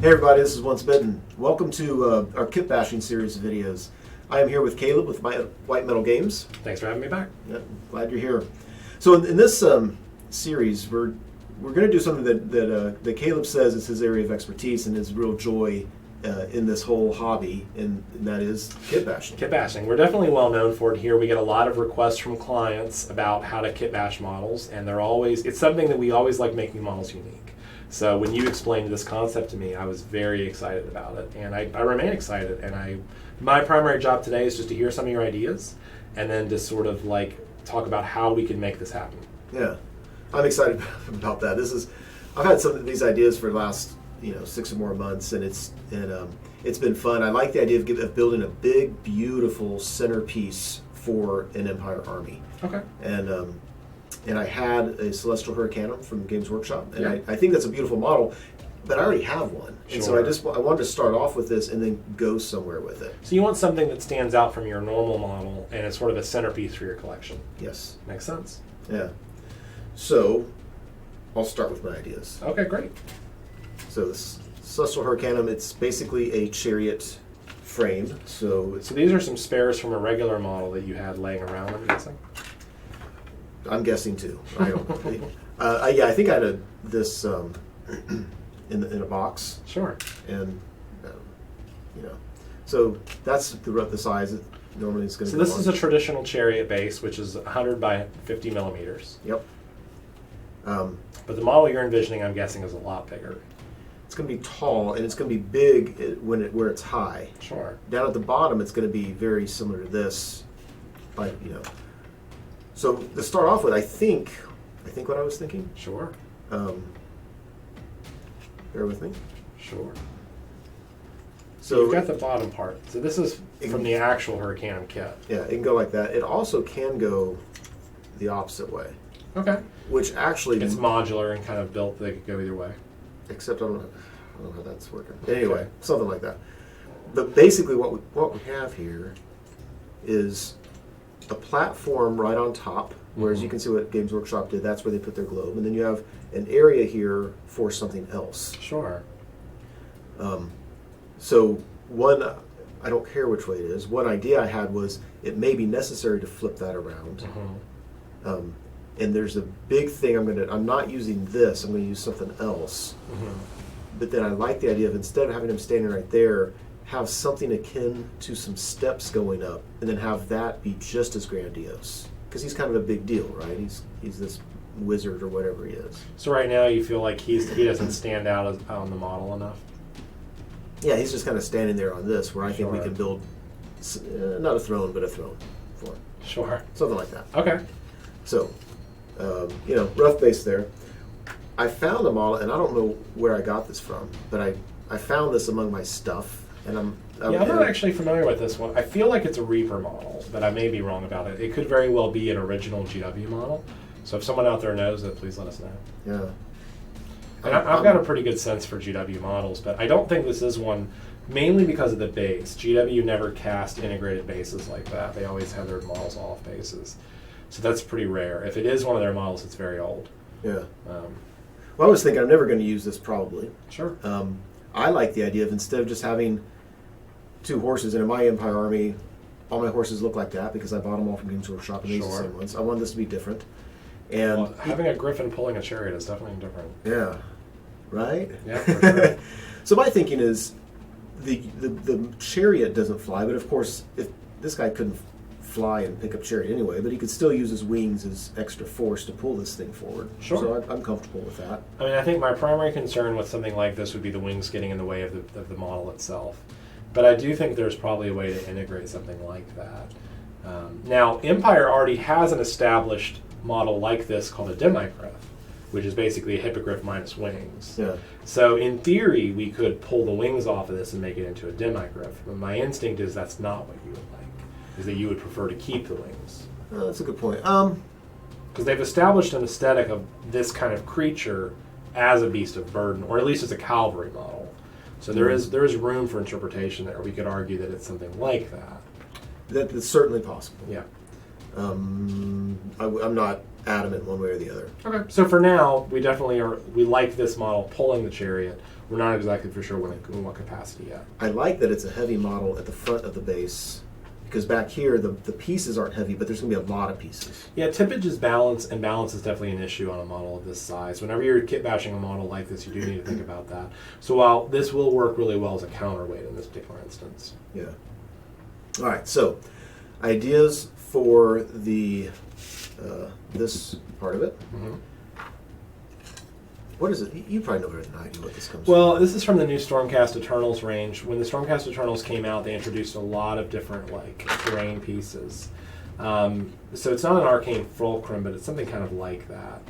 Hey everybody, this is Once Bitten. Welcome to our kit bashing series of videos. I am here with Caleb with White Metal Games. Thanks for having me back. Yeah, glad you're here. So in this series, we're going to do something that Caleb says is his area of expertise and his real joy in this whole hobby, and that is kit bashing. Kit bashing. We're definitely well known for it here. We get a lot of requests from clients about how to kit bash models, and it's something that we always like making models unique. So when you explained this concept to me, I was very excited about it, and I remain excited. And my primary job today is just to hear some of your ideas, and then to sort of like talk about how we can make this happen. Yeah, I'm excited about that. I've had some of these ideas for the last 6 or more months, and it's been fun. I like the idea of building a big, beautiful centerpiece for an Empire army. Okay. And I had a Celestial Hurricanum from Games Workshop, and yeah. I think that's a beautiful model, but I already have one. Sure. And so I wanted to start off with this and then go somewhere with it. So you want something that stands out from your normal model, and it's sort of a centerpiece for your collection. Yes. Makes sense. Yeah. So I'll start with my ideas. Okay, great. So this Celestial Hurricanum, it's basically a Chariot Frame. So these are some spares from a regular model that you had laying around, I'm guessing? I'm guessing too. I don't. Yeah, I think I had this in a box. Sure. And so that's the size. Normally it's going to. So this is a traditional Chariot base, which is 100 by 50 millimeters. Yep. But the model you're envisioning, I'm guessing, is a lot bigger. It's going to be tall, and it's going to be big where it's high. Sure. Down at the bottom, it's going to be very similar to this, So to start off with, I think what I was thinking. Sure. Bear with me. Sure. So you've got the bottom part. So this is from the actual Hurricanum kit. Yeah, it can go like that. It also can go the opposite way. Okay. Which actually it's modular and kind of built that it could go either way. Except I don't know how that's working. Anyway, okay. Something like that. But basically, what we have here is a platform right on top, whereas you can see what Games Workshop did. That's where they put their globe, and then you have an area here for something else. Sure. So I don't care which way it is. One idea I had was it may be necessary to flip that around. Mm-hmm. And there's a big thing I'm not using this. I'm going to use something else. Mm-hmm. But then I like the idea of, instead of having him standing right there, have something akin to some steps going up, and then have that be just as grandiose. Because he's kind of a big deal, right? He's this wizard or whatever he is. So right now you feel like he doesn't stand out on the model enough? Yeah, he's just kind of standing there on this, where I think we can build, not a throne, but a throne for him. Sure. Something like that. Okay. So, rough base there. I found a model, and I don't know where I got this from, but I found this among my stuff, and I'm not actually familiar with this one. I feel like it's a Reaper model, but I may be wrong about it. It could very well be an original GW model. So if someone out there knows it, please let us know. Yeah. And I've got a pretty good sense for GW models, but I don't think this is one, mainly because of the base. GW never cast integrated bases like that. They always have their models off bases. So that's pretty rare. If it is one of their models, it's very old. Yeah. Well, I was thinking I'm never going to use this probably. Sure. I like the idea of, instead of just having 2 horses, and in my Empire army, all my horses look like that because I bought them all from Games Workshop, and these are the same ones. I want this to be different. And having a griffin pulling a chariot is definitely different. Yeah. Right? Yeah, for sure. So my thinking is, the chariot doesn't fly, but of course, if this guy couldn't fly and pick up chariot anyway, but he could still use his wings as extra force to pull this thing forward. Sure. So I'm comfortable with that. I mean, I think my primary concern with something like this would be the wings getting in the way of the model itself. But I do think there's probably a way to integrate something like that. Now, Empire already has an established model like this called a demigryph, which is basically a hippogriff minus wings. Yeah. So in theory, we could pull the wings off of this and make it into a demigryph. But my instinct is that's not what you would like, is that you would prefer to keep the wings. Oh, that's a good point. Because they've established an aesthetic of this kind of creature as a beast of burden, or at least as a cavalry model. So there is room for interpretation there. We could argue that it's something like that. That's certainly possible. Yeah. I'm not adamant one way or the other. Okay. So for now, we definitely are. We like this model pulling the Chariot. We're not exactly for sure in what capacity yet. I like that it's a heavy model at the front of the base, because back here the pieces aren't heavy, but there's going to be a lot of pieces. Yeah, tippage is balance, and balance is definitely an issue on a model of this size. Whenever you're kit bashing a model like this, you do need to think about that. So while this will work really well as a counterweight in this particular instance. Yeah. All right. So, ideas for the this part of it. Mm-hmm. What is it? You probably know better than I do what this comes Well, this is from the new Stormcast Eternals range. When the Stormcast Eternals came out, they introduced a lot of different terrain pieces. So it's not an Arcane Fulcrum, but it's something kind of like that.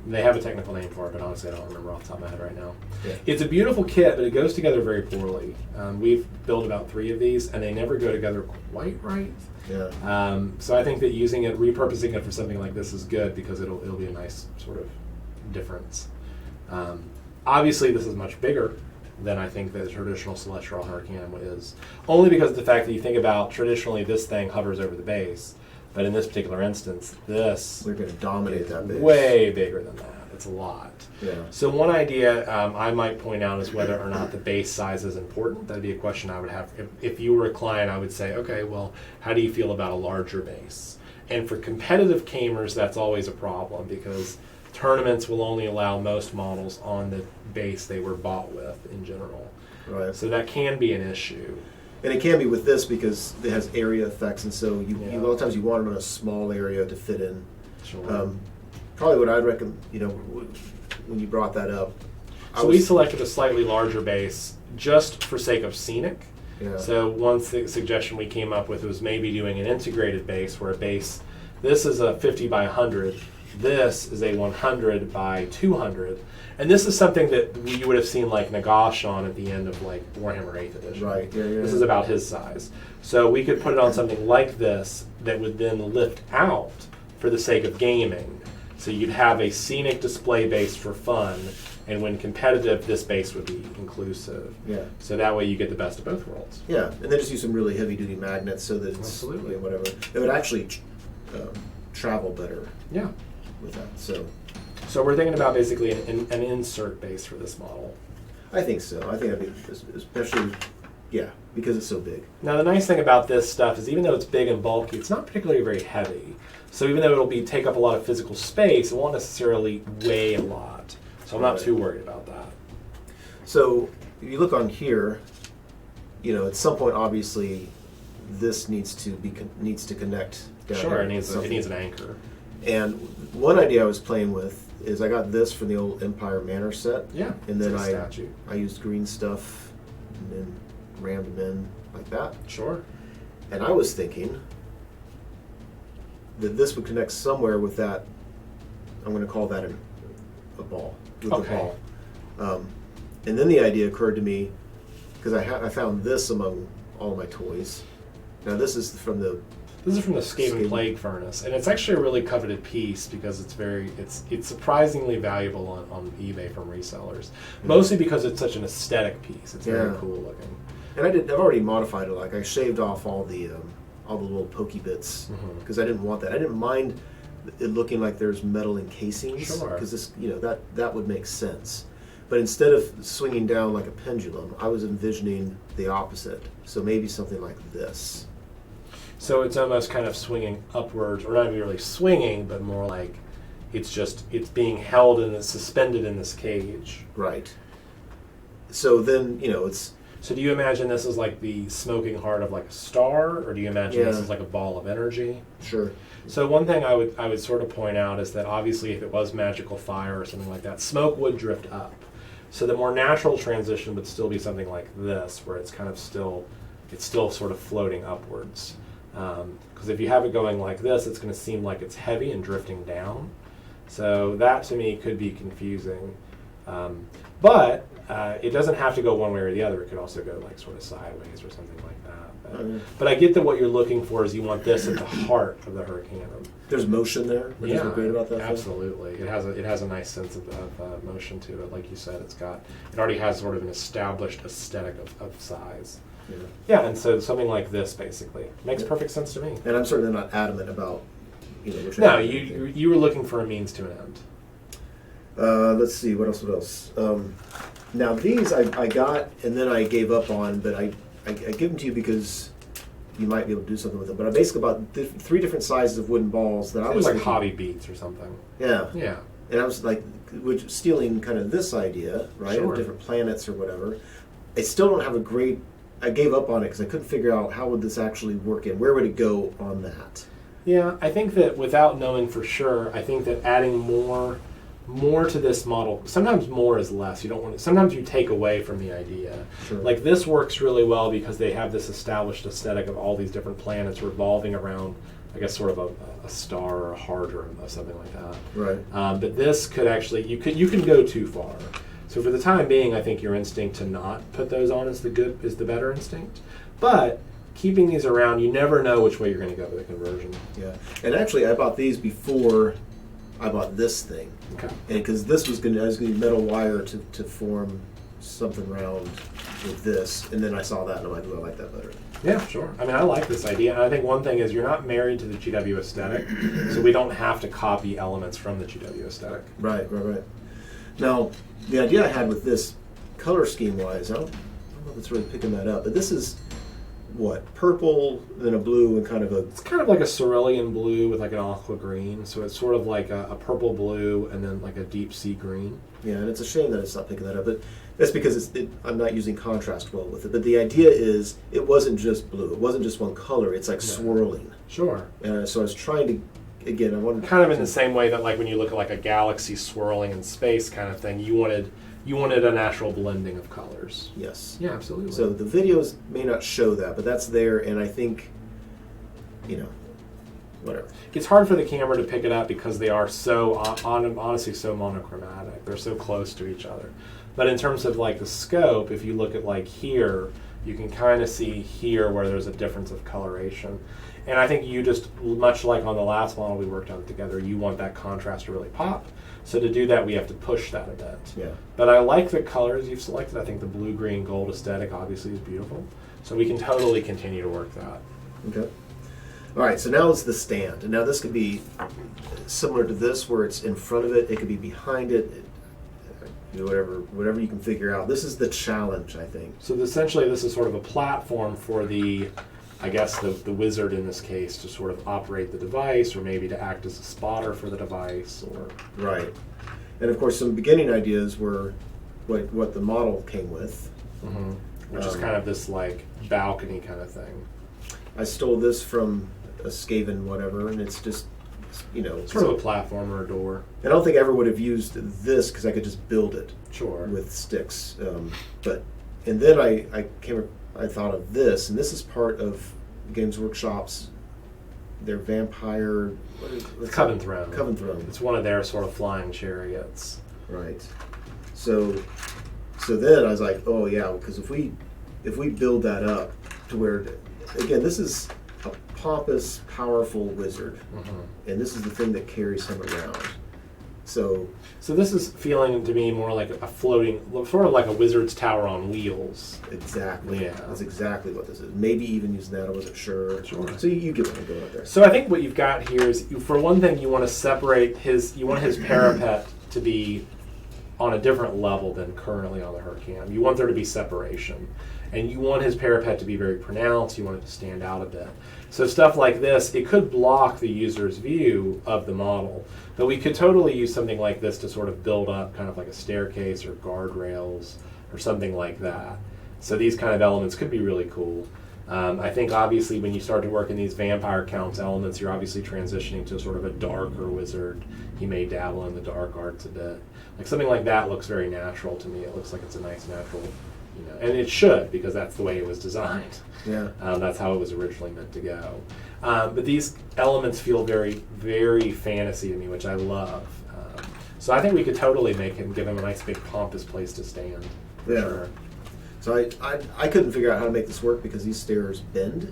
They have a technical name for it, but honestly, I don't remember off the top of my head right now. Yeah. It's a beautiful kit, but it goes together very poorly. We've built about 3 of these, and they never go together quite right. Yeah. So I think that using it, repurposing it for something like this is good because it'll be a nice sort of difference. Obviously, this is much bigger than I think the traditional Celestial Arcane is, only because of the fact that you think about traditionally this thing hovers over the base, but in this particular instance, this We're going to dominate that base. way bigger than that. It's a lot. Yeah. So one idea I might point out is whether or not the base size is important. That'd be a question I would have. If you were a client, I would say, okay, well, how do you feel about a larger base? And for competitive gamers, that's always a problem because tournaments will only allow most models on the base they were bought with in general. Right. So that can be an issue. And it can be with this because it has area effects, and so you a lot of times you want it on a small area to fit in. Sure. Probably what I'd recommend, when you brought that up. So we selected a slightly larger base just for sake of scenic. Yeah. So one suggestion we came up with was maybe doing an integrated base where this is a 50 by 100, this is a 100 by 200, and this is something that you would have seen like Nagash on at the end of Warhammer 8th Edition. Right, yeah. This is about his size. So we could put it on something like this that would then lift out for the sake of gaming. So you'd have a scenic display base for fun, and when competitive, this base would be inclusive. Yeah. So that way you get the best of both worlds. Yeah, and then just use some really heavy-duty magnets so that it's Absolutely. whatever. It would actually travel better Yeah. with that. So we're thinking about basically an insert base for this model. I think so. I think that'd be especially, because it's so big. Now the nice thing about this stuff is even though it's big and bulky, it's not particularly very heavy. So even though it'll take up a lot of physical space, it won't necessarily weigh a lot. So I'm not too worried about that. So if you look on here, at some point obviously this needs to connect down Sure, here. it needs an anchor. And one idea I was playing with is I got this from the old Empire Manor set. Yeah, And then it's like a statue. I used green stuff and then rammed them in like that. Sure. And I was thinking that this would connect somewhere with that. I'm going to call that a ball. With Okay. the ball. And then the idea occurred to me because I found this among all my toys. Now this is from the Skaven Plague Furnace, and it's actually a really coveted piece because it's surprisingly valuable on eBay from resellers. Mostly because it's such an aesthetic piece. It's very cool looking. And I've already modified it. Like I shaved off all the little pokey bits because I didn't want that. I didn't mind it looking like there's metal encasings because this that would make sense. But instead of swinging down like a pendulum, I was envisioning the opposite. So maybe something like this. So it's almost kind of swinging upwards, or not even really swinging, but more like it's being held and it's suspended in this cage. Right. So then, it's... So do you imagine this is like the smoking heart of like a star, or do you imagine this is like a ball of energy? Sure. So one thing I would sort of point out is that obviously if it was magical fire or something like that, smoke would drift up. So the more natural transition would still be something like this, where it's kind of still sort of floating upwards. Because if you have it going like this, it's going to seem like it's heavy and drifting down. So that to me could be confusing. But it doesn't have to go one way or the other. It could also go like sort of sideways or something like that. But I get that what you're looking for is you want this at the heart of the Hurricanum. There's motion there, which is what's great about that. Absolutely. It has a nice sense of motion to it. Like you said, it already has sort of an established aesthetic of size. Yeah, and so something like this basically makes perfect sense to me. And I'm certainly not adamant about which No, you were looking for a means to an end. Let's see, what else? Now these I got and then I gave up on, but I give them to you because you might be able to do something with them. But I basically bought 3 different sizes of wooden balls that I was like thinking, hobby beats or something. Yeah. Yeah. And I was like, stealing kind of this idea, right, Sure. of different planets or whatever. I still don't have a great. I gave up on it because I couldn't figure out how would this actually work and where would it go on that. Yeah, I think that without knowing for sure, I think that adding more to this model, sometimes more is less. You don't want to, sometimes you take away from the idea. Sure. Like this works really well because they have this established aesthetic of all these different planets revolving around, I guess, sort of a star or a heart or something like that. Right. But this could actually, you can go too far. So for the time being, I think your instinct to not put those on is the better instinct. But keeping these around, you never know which way you're going to go with the conversion. Yeah. And actually, I bought these before I bought this thing. Okay. And because this was going to use metal wire to form something round with this, and then I saw that and I'm like, oh, I like that better. Yeah, sure. I mean, I like this idea. And I think one thing is you're not married to the GW aesthetic, so we don't have to copy elements from the GW aesthetic. Right. Now, the idea I had with this color scheme wise, I don't know if it's really picking that up, but this is what, purple, then a blue, and kind of a... It's kind of like a cerulean blue with like an aqua green, so it's sort of like a purple blue and then like a deep sea green. Yeah, and it's a shame that it's not picking that up, but that's because I'm not using contrast well with it. But the idea is it wasn't just blue. It wasn't just one color. It's like swirling. Sure. So I was trying to, again, I wanted... Kind of in the same way that like when you look at like a galaxy swirling in space kind of thing, you wanted a natural blending of colors. Yes. Yeah, absolutely. So the videos may not show that, but that's there, and I think, whatever. It's hard for the camera to pick it up because they are so, honestly, so monochromatic. They're so close to each other. But in terms of like the scope, if you look at like here, you can kind of see here where there's a difference of coloration. And I think you just, much like on the last model we worked on together, you want that contrast to really pop. So to do that, we have to push that a bit. Yeah. But I like the colors you've selected. I think the blue, green, gold aesthetic obviously is beautiful. So we can totally continue to work that. Okay. All right, so now it's the stand. And now this could be similar to this, where it's in front of it. It could be behind it. Whatever you can figure out. This is the challenge, I think. So essentially, this is sort of a platform for the wizard in this case to sort of operate the device, or maybe to act as a spotter for the device, or right. And of course, some beginning ideas were what the model came with, which is kind of this like balcony kind of thing. I stole this from a Skaven whatever, and it's just sort of a platform or a door. I don't think I ever would have used this because I could just build it with sticks. And then I thought of this, and this is part of Games Workshop's their vampire. Coven Throne. Coven Throne. It's one of their sort of flying chariots. Right. So then I was like, oh yeah, because if we build that up to where, again, this is a pompous, powerful wizard, and this is the thing that carries him around. So this is feeling to me more like a floating, sort of like a wizard's tower on wheels. Exactly. Yeah. That's exactly what this is. Maybe even using that, I wasn't sure. Sure. So you get what I'm going with there. So I think what you've got here is, for one thing, you want to separate you want his parapet to be on a different level than currently on the Hurricane. You want there to be separation. And you want his parapet to be very pronounced. You want it to stand out a bit. So stuff like this, it could block the user's view of the model. But we could totally use something like this to sort of build up kind of like a staircase or guardrails or something like that. So these kind of elements could be really cool. I think obviously when you start to work in these vampire counts elements, you're obviously transitioning to sort of a darker wizard. He may dabble in the dark arts a bit. Like something like that looks very natural to me. It looks like it's a nice natural, and it should, because that's the way it was designed. Yeah. That's how it was originally meant to go. But these elements feel very, very fantasy to me, which I love. So I think we could totally give him a nice big pompous place to stand. For sure. So I couldn't figure out how to make this work because these stairs bend,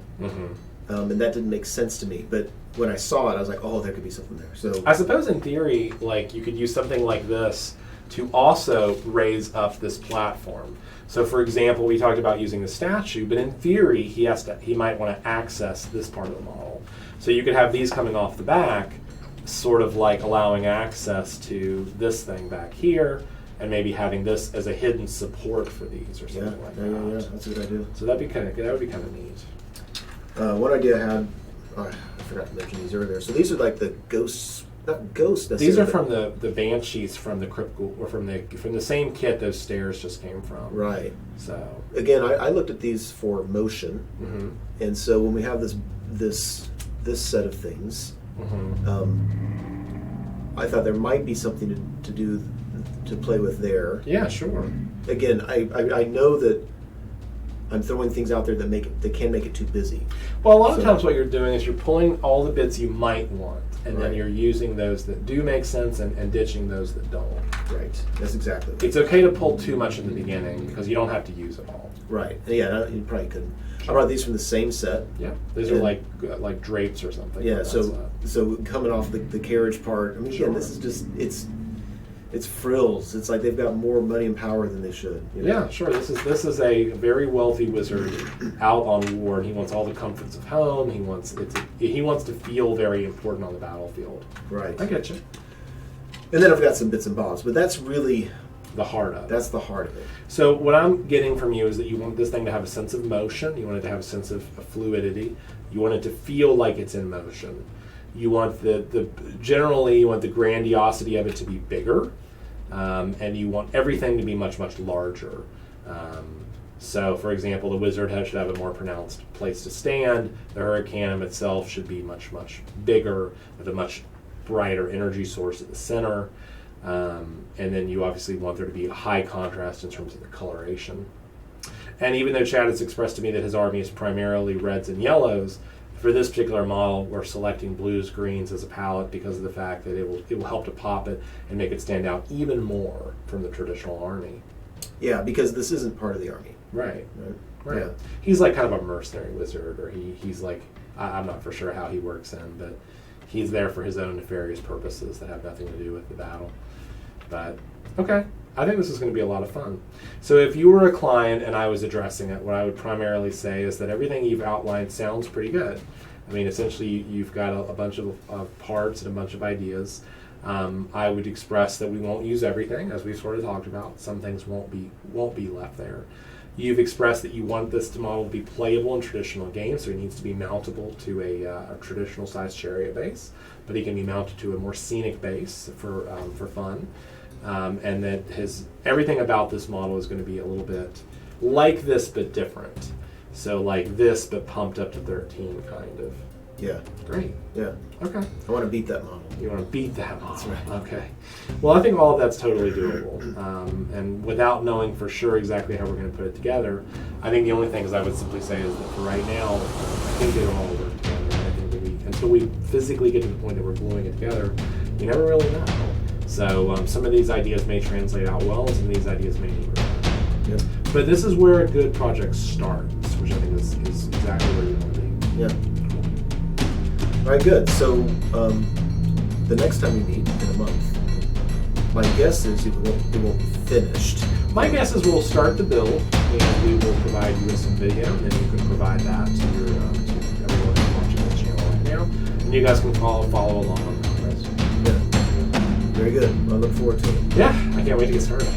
and that didn't make sense to me. But when I saw it, I was like, oh, there could be something there. So I suppose in theory, like you could use something like this to also raise up this platform. So for example, we talked about using the statue, but in theory, he might want to access this part of the model. So you could have these coming off the back, sort of like allowing access to this thing back here, and maybe having this as a hidden support for these or something like that. Yeah, that's a good idea. So that would be kind of neat. One idea I had, I forgot to mention these earlier. So these are like the ghosts, not ghosts necessarily. These are from the banshees from the crypt ghoul, or from the same kit those stairs just came from. Right. So again, I looked at these for motion, mm-hmm. and so when we have this set of things, I thought there might be something to play with there. Yeah, sure. Again, I know that I'm throwing things out there that can make it too busy. Well, a lot of times what you're doing is you're pulling all the bits you might want, and then Right. you're using those that do make sense and ditching those that don't. Right. That's exactly. It's okay to pull too much in the beginning because you don't have to use it all. Right. Yeah, you probably couldn't. I brought these from the same set. Yeah, these are like drapes or something. Yeah. from that So coming off the carriage part, I mean, Sure. again, this is just it's frills. It's like they've got more money and power than they should. You know? Yeah, sure. This is a very wealthy wizard out on war, and he wants all the comforts of home. He wants to feel very important on the battlefield. Right. I get you. And then I've got some bits and bobs, but that's really The heart of it. that's the heart of it. So what I'm getting from you is that you want this thing to have a sense of motion. You want it to have a sense of fluidity. You want it to feel like it's in motion. You want generally you want the grandiosity of it to be bigger, and you want everything to be much, much larger. So, for example, the wizard head should have a more pronounced place to stand. The hurricane itself should be much, much bigger with a much brighter energy source at the center. And then you obviously want there to be a high contrast in terms of the coloration. And even though Chad has expressed to me that his army is primarily reds and yellows, for this particular model, we're selecting blues, greens as a palette because of the fact that it will help to pop it and make it stand out even more from the traditional army. Yeah, because this isn't part of the army. Right. Right. Yeah. He's like kind of a mercenary wizard, or he's like, I'm not for sure how he works in, but he's there for his own nefarious purposes that have nothing to do with the battle. But, okay. I think this is going to be a lot of fun. So if you were a client and I was addressing it, what I would primarily say is that everything you've outlined sounds pretty good. I mean, essentially, you've got a bunch of parts and a bunch of ideas. I would express that we won't use everything, as we've sort of talked about. Some things won't be left there. You've expressed that you want this model to be playable in traditional games, so it needs to be mountable to a traditional size chariot base, but it can be mounted to a more scenic base for fun. And that everything about this model is going to be a little bit like this but different. So like this but pumped up to 13 kind of. Yeah. Great. Yeah. Okay. I want to beat that model. You want to beat that model. That's right. Okay. Well, I think all of that's totally doable. And without knowing for sure exactly how we're going to put it together, I think the only things I would simply say is that for right now, I think it'll all work together. I think that until we physically get to the point that we're gluing it together, you never really know. So some of these ideas may translate out well, and some of these ideas may need refinement. Yep. But this is where a good project starts, which I think is exactly where you want to be. Yeah. All right, good. So the next time we meet in a month, my guess is it won't be finished. My guess is we'll start the build, and we will provide you with some video, and then you can provide that to everyone who's watching this channel right now, and you guys can follow along on the progress. Yeah. Very good. I look forward to it. Yeah, I can't wait to get started.